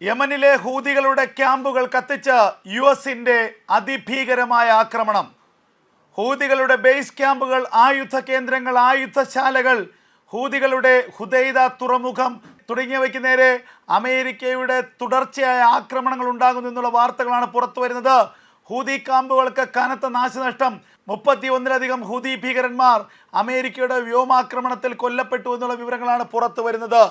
യമനിലെ ഹൂതികളുടെ ക്യാമ്പുകൾ കത്തിച്ച് യുഎസിന്റെ അതിഭീകരമായ ആക്രമണം. ഹൂതികളുടെ ബേസ് ക്യാമ്പുകൾ, ആയുധ കേന്ദ്രങ്ങൾ, ആയുധശാലകൾ, ഹൂതികളുടെ ഹുദൈദ തുറമുഖം തുടങ്ങിയവയ്ക്ക് നേരെ അമേരിക്കയുടെ തുടർച്ചയായ ആക്രമണങ്ങൾ ഉണ്ടാകുന്നു എന്നുള്ള വാർത്തകളാണ് പുറത്തു വരുന്നത്. ഹൂതി ക്യാമ്പുകൾക്ക് കനത്ത നാശനഷ്ടം. 31-ലധികം ഹൂതി ഭീകരന്മാർ അമേരിക്കയുടെ വ്യോമാക്രമണത്തിൽ കൊല്ലപ്പെട്ടു എന്നുള്ള വിവരങ്ങളാണ് പുറത്തു വരുന്നത്.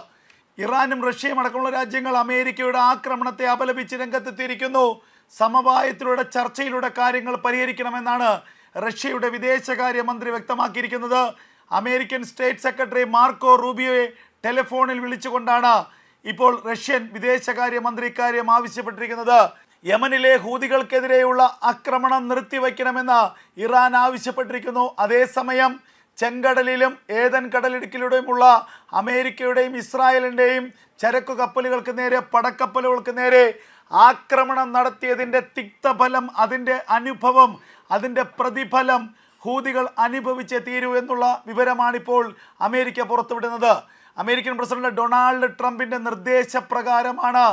ഇറാനും റഷ്യയും അടക്കമുള്ള രാജ്യങ്ങൾ അമേരിക്കയുടെ ആക്രമണത്തെ അപലപിച്ച് രംഗത്തെത്തിയിരിക്കുന്നു. സമവായത്തിലൂടെ ചർച്ചയിലൂടെ കാര്യങ്ങൾ പരിഹരിക്കണമെന്നാണ് റഷ്യയുടെ വിദേശകാര്യമന്ത്രി വ്യക്തമാക്കിയിരിക്കുന്നത്. അമേരിക്കൻ സ്റ്റേറ്റ് സെക്രട്ടറി മാർക്കോ റൂബിയോയെ ടെലിഫോണിൽ വിളിച്ചുകൊണ്ടാണ് ഇപ്പോൾ റഷ്യൻ വിദേശകാര്യമന്ത്രി ഇക്കാര്യം ആവശ്യപ്പെട്ടിരിക്കുന്നത്. യമനിലെ ഹൂതികൾക്കെതിരെയുള്ള ആക്രമണം നിർത്തിവെക്കണമെന്ന് ഇറാൻ ആവശ്യപ്പെട്ടിരിക്കുന്നു. അതേസമയം ചെങ്കടലിലും ഏതൻ കടലിടുക്കിലൂടെയുമുള്ള അമേരിക്കയുടെയും ഇസ്രായേലിൻ്റെയും ചരക്കു കപ്പലുകൾക്ക് നേരെ, പടക്കപ്പലുകൾക്ക് നേരെ ആക്രമണം നടത്തിയതിൻ്റെ തിക്തഫലം, അതിൻ്റെ അനുഭവം, അതിൻ്റെ പ്രതിഫലം ഹൂതികൾ അനുഭവിച്ചേ തീരൂ എന്നുള്ള വിവരമാണിപ്പോൾ അമേരിക്ക പുറത്തുവിടുന്നത്. അമേരിക്കൻ പ്രസിഡന്റ് ഡൊണാൾഡ് ട്രംപിൻ്റെ നിർദ്ദേശപ്രകാരമാണ്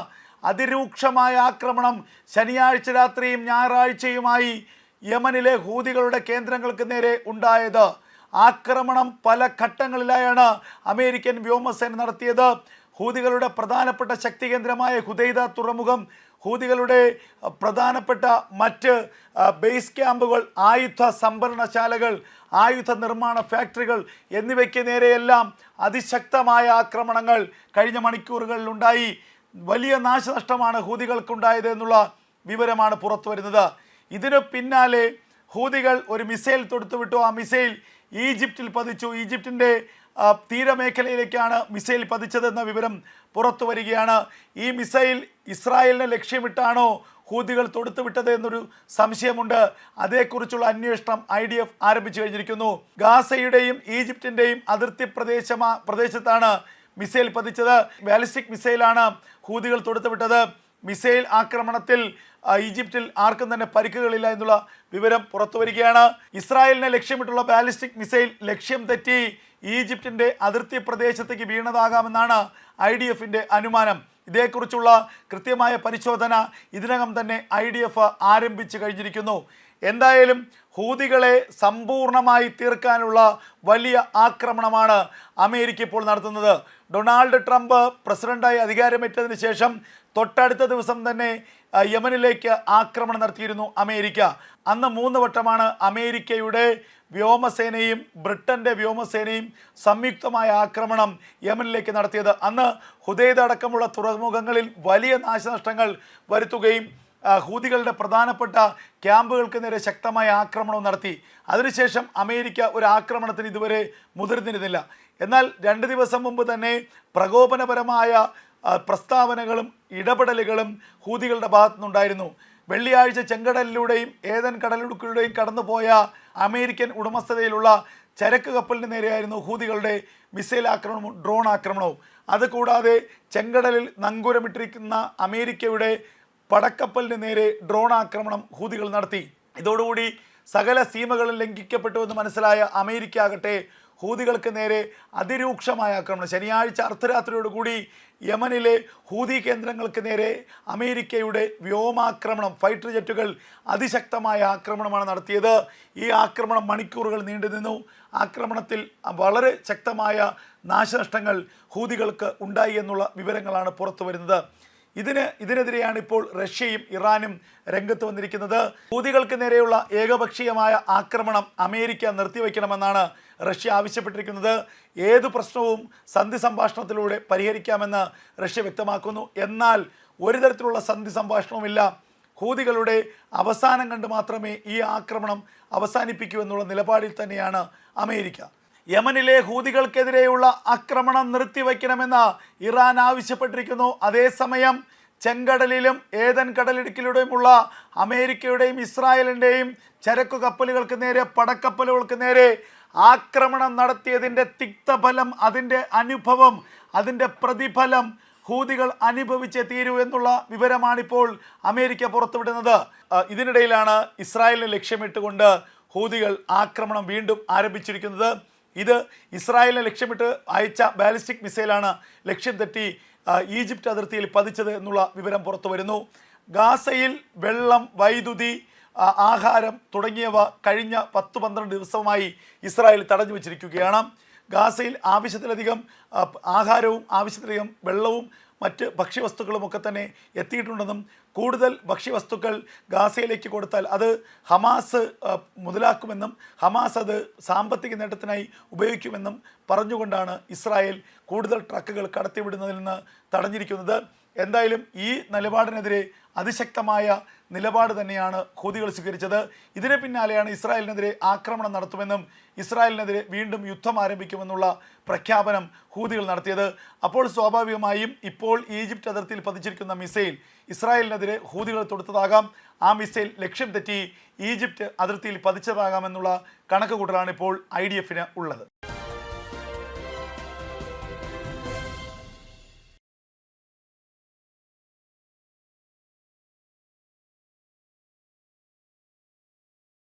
അതിരൂക്ഷമായ ആക്രമണം ശനിയാഴ്ച രാത്രിയും ഞായറാഴ്ചയുമായി യമനിലെ ഹൂതികളുടെ കേന്ദ്രങ്ങൾക്ക് നേരെ ഉണ്ടായത്. ആക്രമണം പല ഘട്ടങ്ങളിലായാണ് അമേരിക്കൻ വ്യോമസേന നടത്തിയത്. ഹൂതികളുടെ പ്രധാനപ്പെട്ട ശക്തി കേന്ദ്രമായ ഹുദൈദ തുറമുഖം, ഹൂതികളുടെ പ്രധാനപ്പെട്ട മറ്റ് ബേസ് ക്യാമ്പുകൾ, ആയുധ സംഭരണശാലകൾ, ആയുധ നിർമ്മാണ ഫാക്ടറികൾ എന്നിവയ്ക്ക് നേരെയെല്ലാം അതിശക്തമായ ആക്രമണങ്ങൾ കഴിഞ്ഞ മണിക്കൂറുകളിലുണ്ടായി. വലിയ നാശനഷ്ടമാണ് ഹൂതികൾക്കുണ്ടായത് എന്നുള്ള വിവരമാണ് പുറത്തു വരുന്നത്. ഇതിനു പിന്നാലെ ഹൂതികൾ ഒരു മിസൈൽ തൊടുത്തുവിട്ടു. ആ മിസൈൽ ഈജിപ്തിൽ പതിച്ചു. ഈജിപ്തിൻ്റെ തീരമേഖലയിലേക്കാണ് മിസൈൽ പതിച്ചതെന്ന വിവരം പുറത്തു വരികയാണ്. ഈ മിസൈൽ ഇസ്രായേലിനെ ലക്ഷ്യമിട്ടാണോ ഹൂതികൾ തൊടുത്തുവിട്ടത് എന്നൊരു സംശയമുണ്ട്. അതേക്കുറിച്ചുള്ള അന്വേഷണം IDF ആരംഭിച്ചു കഴിഞ്ഞിരിക്കുന്നു. ഗാസയുടെയും ഈജിപ്തിൻ്റെയും അതിർത്തി പ്രദേശത്താണ് മിസൈൽ പതിച്ചത്. ബാലിസ്റ്റിക് മിസൈലാണ് ഹൂതികൾ തൊടുത്തുവിട്ടത്. മിസൈൽ ആക്രമണത്തിൽ ഈജിപ്തിൽ ആർക്കും തന്നെ പരിക്കുകളില്ല എന്നുള്ള വിവരം പുറത്തു വരികയാണ്. ഇസ്രായേലിനെ ലക്ഷ്യമിട്ടുള്ള ബാലിസ്റ്റിക് മിസൈൽ ലക്ഷ്യം തെറ്റി ഈജിപ്തിൻ്റെ അതിർത്തി പ്രദേശത്തേക്ക് വീണതാകാമെന്നാണ് IDFൻ്റെ അനുമാനം. ഇതേക്കുറിച്ചുള്ള കൃത്യമായ പരിശോധന ഇതിനകം തന്നെ IDF ആരംഭിച്ചു കഴിഞ്ഞിരിക്കുന്നു. എന്തായാലും ഹൂതികളെ സമ്പൂർണമായി തീർക്കാനുള്ള വലിയ ആക്രമണമാണ് അമേരിക്ക ഇപ്പോൾ നടത്തുന്നത്. ഡൊണാൾഡ് ട്രംപ് പ്രസിഡന്റായി അധികാരമേറ്റതിന് ശേഷം തൊട്ടടുത്ത ദിവസം തന്നെ യമനിലേക്ക് ആക്രമണം നടത്തിയിരുന്നു അമേരിക്ക. അന്ന് 3 വട്ടമാണ് അമേരിക്കയുടെ വ്യോമസേനയും ബ്രിട്ടൻ്റെ വ്യോമസേനയും സംയുക്തമായ ആക്രമണം യമനിലേക്ക് നടത്തിയത്. അന്ന് ഹുദൈദ അടക്കമുള്ള തുറമുഖങ്ങളിൽ വലിയ നാശനഷ്ടങ്ങൾ വരുത്തുകയും ഹൂതികളുടെ പ്രധാനപ്പെട്ട ക്യാമ്പുകൾക്ക് നേരെ ശക്തമായ ആക്രമണവും നടത്തി. അതിനുശേഷം അമേരിക്ക ഒരു ആക്രമണത്തിന് ഇതുവരെ മുതിർന്നിരുന്നില്ല. എന്നാൽ 2 ദിവസം മുമ്പ് തന്നെ പ്രകോപനപരമായ പ്രസ്താവനകളും ഇടപെടലുകളും ഹൂതികളുടെ ഭാഗത്തു നിന്നുണ്ടായിരുന്നു. വെള്ളിയാഴ്ച ചെങ്കടലിലൂടെയും ഏതൻ കടലിടുക്കിലൂടെയും കടന്നുപോയ അമേരിക്കൻ ഉടമസ്ഥതയിലുള്ള ചരക്ക് കപ്പലിന് നേരെയായിരുന്നു ഹൂതികളുടെ മിസൈൽ ആക്രമണവും ഡ്രോൺ ആക്രമണവും. അതുകൂടാതെ ചെങ്കടലിൽ നങ്കൂരമിട്ടിരിക്കുന്ന അമേരിക്കയുടെ പടക്കപ്പലിന് നേരെ ഡ്രോൺ ആക്രമണം ഹൂതികൾ നടത്തി. ഇതോടുകൂടി സകല സീമകളും ലംഘിക്കപ്പെട്ടു എന്ന് മനസ്സിലായ അമേരിക്ക ആകട്ടെ ഹൂതികൾക്ക് നേരെ അതിരൂക്ഷമായ ആക്രമണം, ശനിയാഴ്ച അർദ്ധരാത്രിയോടുകൂടി യമനിലെ ഹൂതി കേന്ദ്രങ്ങൾക്ക് നേരെ അമേരിക്കയുടെ വ്യോമാക്രമണം, ഫൈറ്റർ ജെറ്റുകൾ അതിശക്തമായ ആക്രമണമാണ് നടത്തിയത്. ഈ ആക്രമണം മണിക്കൂറുകൾ നീണ്ടുനിന്നു. ആക്രമണത്തിൽ വളരെ ശക്തമായ നാശനഷ്ടങ്ങൾ ഹൂതികൾക്ക് ഉണ്ടായി എന്നുള്ള വിവരങ്ങളാണ് പുറത്തു വരുന്നത്. ഇതിനെതിരെയാണ് ഇപ്പോൾ റഷ്യയും ഇറാനും രംഗത്ത് വന്നിരിക്കുന്നത്. ഹൂതികൾക്ക് നേരെയുള്ള ഏകപക്ഷീയമായ ആക്രമണം അമേരിക്ക നിർത്തിവെക്കണമെന്നാണ് റഷ്യ ആവശ്യപ്പെട്ടിരിക്കുന്നത്. ഏതു പ്രശ്നവും സന്ധി സംഭാഷണത്തിലൂടെ പരിഹരിക്കാമെന്ന് റഷ്യ വ്യക്തമാക്കുന്നു. എന്നാൽ ഒരു തരത്തിലുള്ള സന്ധി സംഭാഷണവുമില്ല. ഹൂതികളുടെ അവസാനം കണ്ട് മാത്രമേ ഈ ആക്രമണം അവസാനിപ്പിക്കൂ എന്നുള്ള നിലപാടിൽ തന്നെയാണ് അമേരിക്ക. യമനിലെ ഹൂതികൾക്കെതിരെയുള്ള ആക്രമണം നിർത്തിവെക്കണമെന്ന് ഇറാൻ ആവശ്യപ്പെട്ടിരിക്കുന്നു. അതേസമയം ചെങ്കടലിലും ഏതൻ കടലിടുക്കിലൂടെയുമുള്ള അമേരിക്കയുടെയും ഇസ്രായേലിൻ്റെയും ചരക്കു കപ്പലുകൾക്ക് നേരെ, പടക്കപ്പലുകൾക്ക് നേരെ ആക്രമണം നടത്തിയതിൻ്റെ തിക്തഫലം, അതിൻ്റെ അനുഭവം, അതിൻ്റെ പ്രതിഫലം ഹൂതികൾ അനുഭവിച്ചേ തീരൂ എന്നുള്ള വിവരമാണിപ്പോൾ അമേരിക്ക പുറത്തുവിടുന്നത്. ഇതിനിടയിലാണ് ഇസ്രായേലിനെ ലക്ഷ്യമിട്ടുകൊണ്ട് ഹൂതികൾ ആക്രമണം വീണ്ടും ആരംഭിച്ചിരിക്കുന്നത്. ഇത് ഇസ്രായേലിനെ ലക്ഷ്യമിട്ട് അയച്ച ബാലിസ്റ്റിക് മിസൈലാണ് ലക്ഷ്യം തെറ്റി ഈജിപ്റ്റ് അതിർത്തിയിൽ പതിച്ചത് എന്നുള്ള വിവരം പുറത്തു വരുന്നു. ഗാസയിൽ വെള്ളം, വൈദ്യുതി, ആഹാരം തുടങ്ങിയവ കഴിഞ്ഞ 10-12 ദിവസമായി ഇസ്രായേൽ തടഞ്ഞു വച്ചിരിക്കുകയാണ്. ഗാസയിൽ ആവശ്യത്തിലധികം ആഹാരവും ആവശ്യത്തിലധികം വെള്ളവും മറ്റ് ഭക്ഷ്യവസ്തുക്കളുമൊക്കെ തന്നെ എത്തിയിട്ടുണ്ടെന്നും കൂടുതൽ ഭക്ഷ്യവസ്തുക്കൾ ഗാസയിലേക്ക് കൊടുത്താൽ അത് ഹമാസ് മുതലാക്കുമെന്നും ഹമാസ് അത് സാമ്പത്തിക നേട്ടത്തിനായി ഉപയോഗിക്കുമെന്നും പറഞ്ഞുകൊണ്ടാണ് ഇസ്രായേൽ കൂടുതൽ ട്രക്കുകൾ കടത്തിവിടുന്നതിൽ നിന്ന് തടഞ്ഞിരിക്കുന്നത്. എന്തായാലും ഈ നിലപാടിനെതിരെ അതിശക്തമായ നിലപാട് തന്നെയാണ് ഹൂതികൾ സ്വീകരിച്ചത്. ഇതിന് പിന്നാലെയാണ് ഇസ്രായേലിനെതിരെ ആക്രമണം നടത്തുമെന്നും ഇസ്രായേലിനെതിരെ വീണ്ടും യുദ്ധം ആരംഭിക്കുമെന്നുള്ള പ്രഖ്യാപനം ഹൂതികൾ നടത്തിയത്. അപ്പോൾ സ്വാഭാവികമായും ഇപ്പോൾ ഈജിപ്റ്റ് അതിർത്തിയിൽ പതിച്ചിരിക്കുന്ന മിസൈൽ ഇസ്രായേലിനെതിരെ ഹൂതികൾ തൊടുത്തതാകാം. ആ മിസൈൽ ലക്ഷ്യം തെറ്റി ഈജിപ്റ്റ് അതിർത്തിയിൽ പതിച്ചതാകാമെന്നുള്ള കണക്കുകൂട്ടലാണ് ഇപ്പോൾ IDF ഉള്ളത്.